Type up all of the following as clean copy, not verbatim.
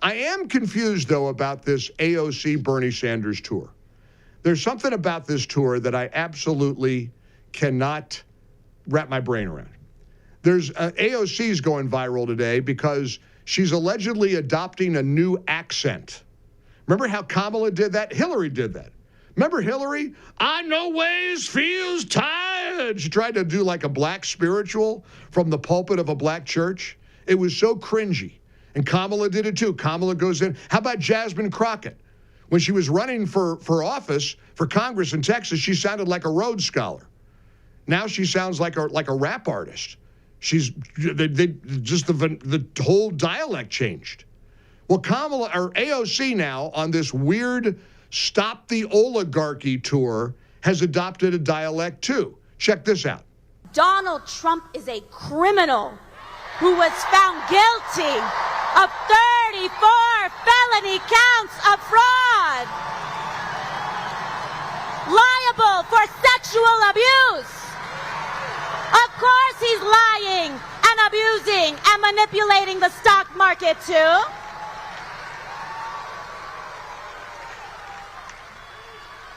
I am confused, though, about this AOC Bernie Sanders tour. There's something about this tour that I absolutely cannot wrap my brain around. There's AOC's going viral today because she's allegedly adopting a new accent. Remember how Kamala did that? Hillary did that. Remember Hillary? I no ways feels tired. She tried to do like a black spiritual from the pulpit of a black church. It was so cringy. And Kamala did it too. Kamala goes in. How about Jasmine Crockett? When she was running for office, for Congress in Texas, she sounded like a Rhodes Scholar. Now she sounds like a rap artist. The whole dialect changed. Well, Kamala or AOC now on this weird Stop the Oligarchy Tour has adopted a dialect too. Check this out. Donald Trump is a criminal who was found guilty of 34 felony counts of fraud, liable for sexual abuse. Of course he's lying and abusing and manipulating the stock market too.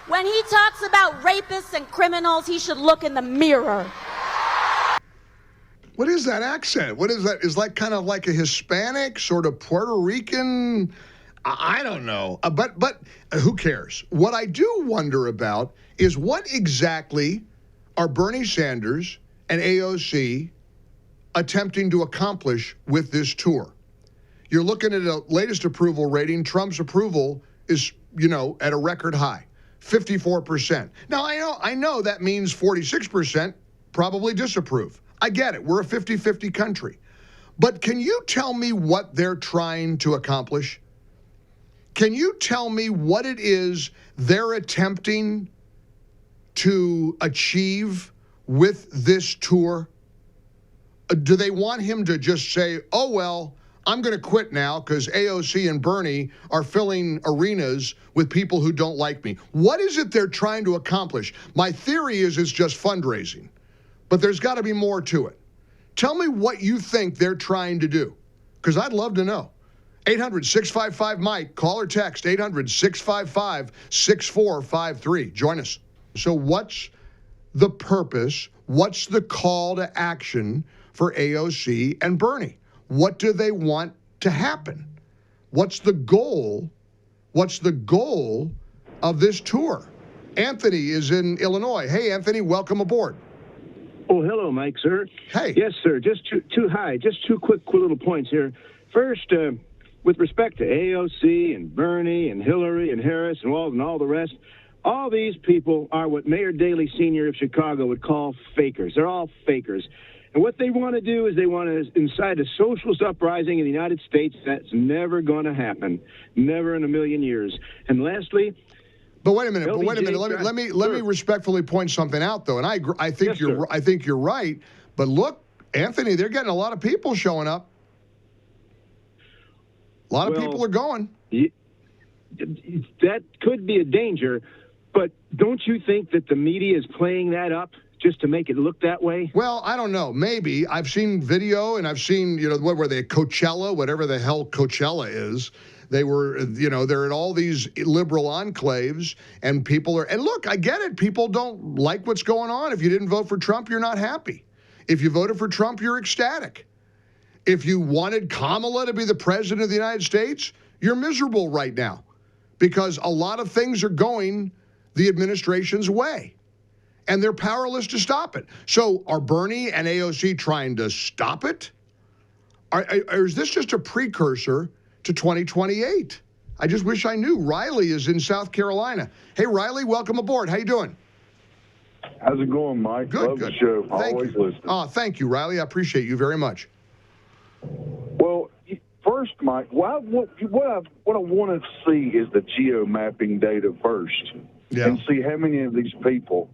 When he talks about rapists and criminals, he should look in the mirror. What is that accent? What is that? Is that kind of like a Hispanic, sort of Puerto Rican? I don't know. But who cares? What I do wonder about is what exactly are Bernie Sanders and AOC attempting to accomplish with this tour? You're looking at a latest approval rating. Trump's approval is, at a record high. 54%. Now, I know that means 46% probably disapprove. I get it. We're a 50-50 country. But can you tell me what they're trying to accomplish? Can you tell me what it is they're attempting to achieve with this tour? Do they want him to just say, oh, well, I'm going to quit now because AOC and Bernie are filling arenas with people who don't like me? What is it they're trying to accomplish? My theory is it's just fundraising, but there's got to be more to it. Tell me what you think they're trying to do, because I'd love to know. 800-655-MIKE. Call or text 800-655-6453. Join us. So what's the purpose? What's the call to action for AOC and Bernie? What do they want to happen? What's the goal? What's the goal of this tour? Anthony is in Illinois. Hey, Anthony, welcome aboard. Oh, hello, Mike, sir. Hey. Yes, sir. Just two quick little points here. First, with respect to AOC and Bernie and Hillary and Harris and all the rest, all these people are what Mayor Daley Sr. of Chicago would call fakers. They're all fakers. And what they want to do is they want to incite a socialist uprising in the United States. That's never going to happen. Never in a million years. And lastly... But wait a minute. Let me respectfully point something out, though. And I think I think you're right. But look, Anthony, they're getting a lot of people showing up. A lot of people are going. That could be a danger. But don't you think that the media is playing that up just to make it look that way? Well, I don't know. Maybe. I've seen video, and I've seen, what were they, Coachella, whatever the hell Coachella is. They were, they're in all these liberal enclaves, and people are, and look, I get it. People don't like what's going on. If you didn't vote for Trump, you're not happy. If you voted for Trump, you're ecstatic. If you wanted Kamala to be the president of the United States, you're miserable right now because a lot of things are going the administration's way, and they're powerless to stop it. So are Bernie and AOC trying to stop it? Or is this just a precursor to 2028? I just wish I knew. Riley is in South Carolina. Hey, Riley, welcome aboard. How you doing? How's it going, Mike? Good, Love good. the show. Thank Always you. listening. Oh, thank you, Riley. I appreciate you very much. Well, first, Mike, what I want to see is the geo-mapping data first, and see how many of these people,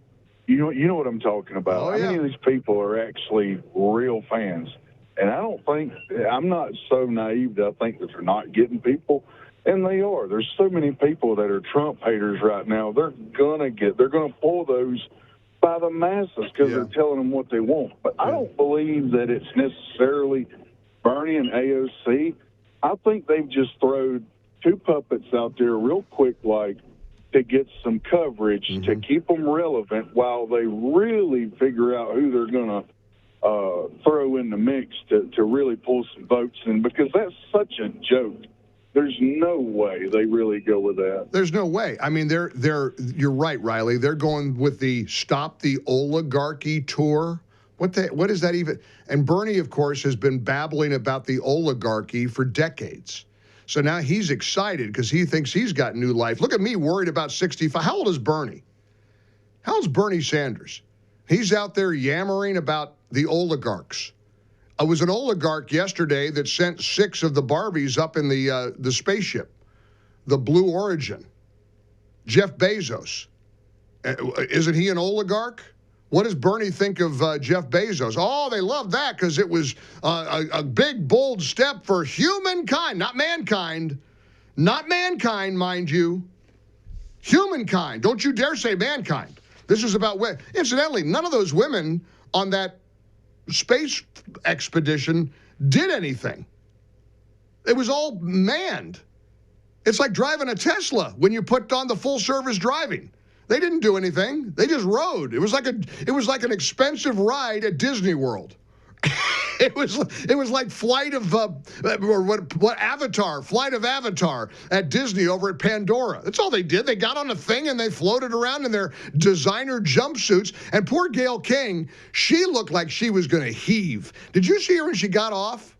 you know what I'm talking about. Oh, how many of these people are actually real fans? And I'm not so naive that I think that they're not getting people, and they are. There's so many people that are Trump haters right now. They're gonna pull those by the masses because they're telling them what they want. But I don't believe that it's necessarily Bernie and AOC. I think they've just thrown two puppets out there real quick, like, to get some coverage, to keep them relevant while they really figure out who they're going to throw in the mix to really pull some votes in, because that's such a joke. There's no way they really go with that. There's no way. I mean, you're right, Riley. They're going with the Stop the Oligarchy Tour. What is that even? And Bernie, of course, has been babbling about the oligarchy for decades. So now he's excited because he thinks he's got new life. Look at me worried about 65. How old is Bernie? How old's Bernie Sanders? He's out there yammering about the oligarchs. I was an oligarch yesterday that sent 6 of the Barbies up in the spaceship, the Blue Origin. Jeff Bezos. Isn't he an oligarch? What does Bernie think of Jeff Bezos? Oh, they love that because it was a big, bold step for humankind, not mankind. Not mankind, mind you. Humankind. Don't you dare say mankind. This is about women. Incidentally, none of those women on that space expedition did anything. It was all manned. It's like driving a Tesla when you put on the full service driving. They didn't do anything. They just rode. It was like an expensive ride at Disney World. It was like Flight of Avatar, Flight of Avatar at Disney over at Pandora. That's all they did. They got on a thing and they floated around in their designer jumpsuits. And poor Gayle King, she looked like she was going to heave. Did you see her when she got off?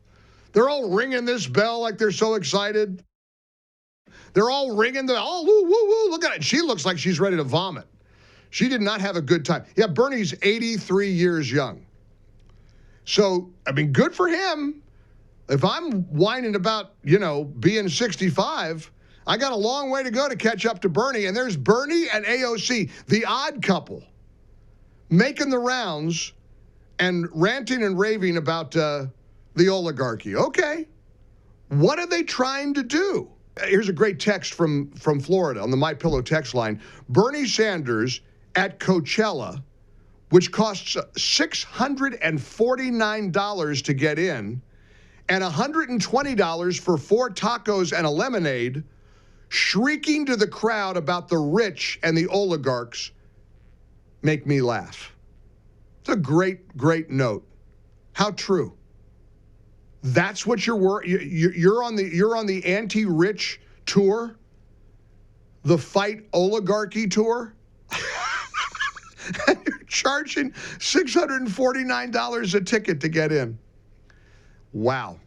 They're all ringing this bell like they're so excited. They're all ringing the, oh, woo, woo, woo, look at it. She looks like she's ready to vomit. She did not have a good time. Yeah, Bernie's 83 years young. So, I mean, good for him. If I'm whining about, being 65, I got a long way to go to catch up to Bernie. And there's Bernie and AOC, the odd couple, making the rounds and ranting and raving about the oligarchy. Okay. What are they trying to do? Here's a great text from Florida on the MyPillow text line. Bernie Sanders at Coachella, which costs $649 to get in, and $120 for 4 tacos and a lemonade, shrieking to the crowd about the rich and the oligarchs, make me laugh. It's a great, great note. How true. That's what you're on the anti-rich tour, the fight oligarchy tour. And you're charging $649 a ticket to get in. Wow.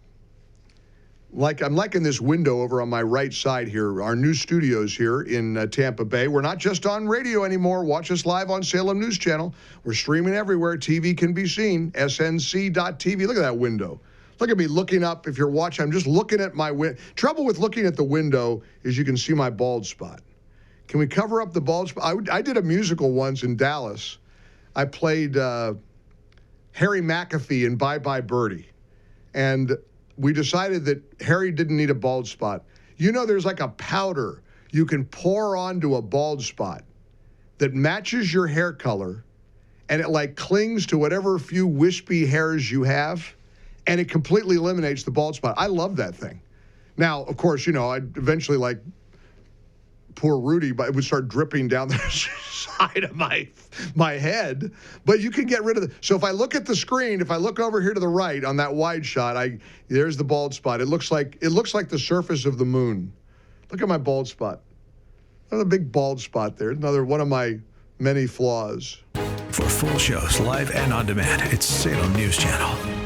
I'm liking this window over on my right side here, our new studios here in Tampa Bay. We're not just on radio anymore. Watch us live on Salem News Channel. We're streaming everywhere. TV can be seen, snc.tv. Look at that window. Look at me looking up. If you're watching, I'm just looking at my window. Trouble with looking at the window is you can see my bald spot. Can we cover up the bald spot? I did a musical once in Dallas. I played Harry McAfee in Bye Bye Birdie. And we decided that Harry didn't need a bald spot. There's like a powder you can pour onto a bald spot that matches your hair color, and it like clings to whatever few wispy hairs you have, and it completely eliminates the bald spot. I love that thing. Now, of course, I'd eventually like poor Rudy, but it would start dripping down the side of my head. But you can get rid of it. So if I look at the screen, if I look over here to the right on that wide shot, there's the bald spot. It looks like the surface of the moon. Look at my bald spot. Another big bald spot there. Another one of my many flaws. For full shows, live and on demand, it's Salem News Channel.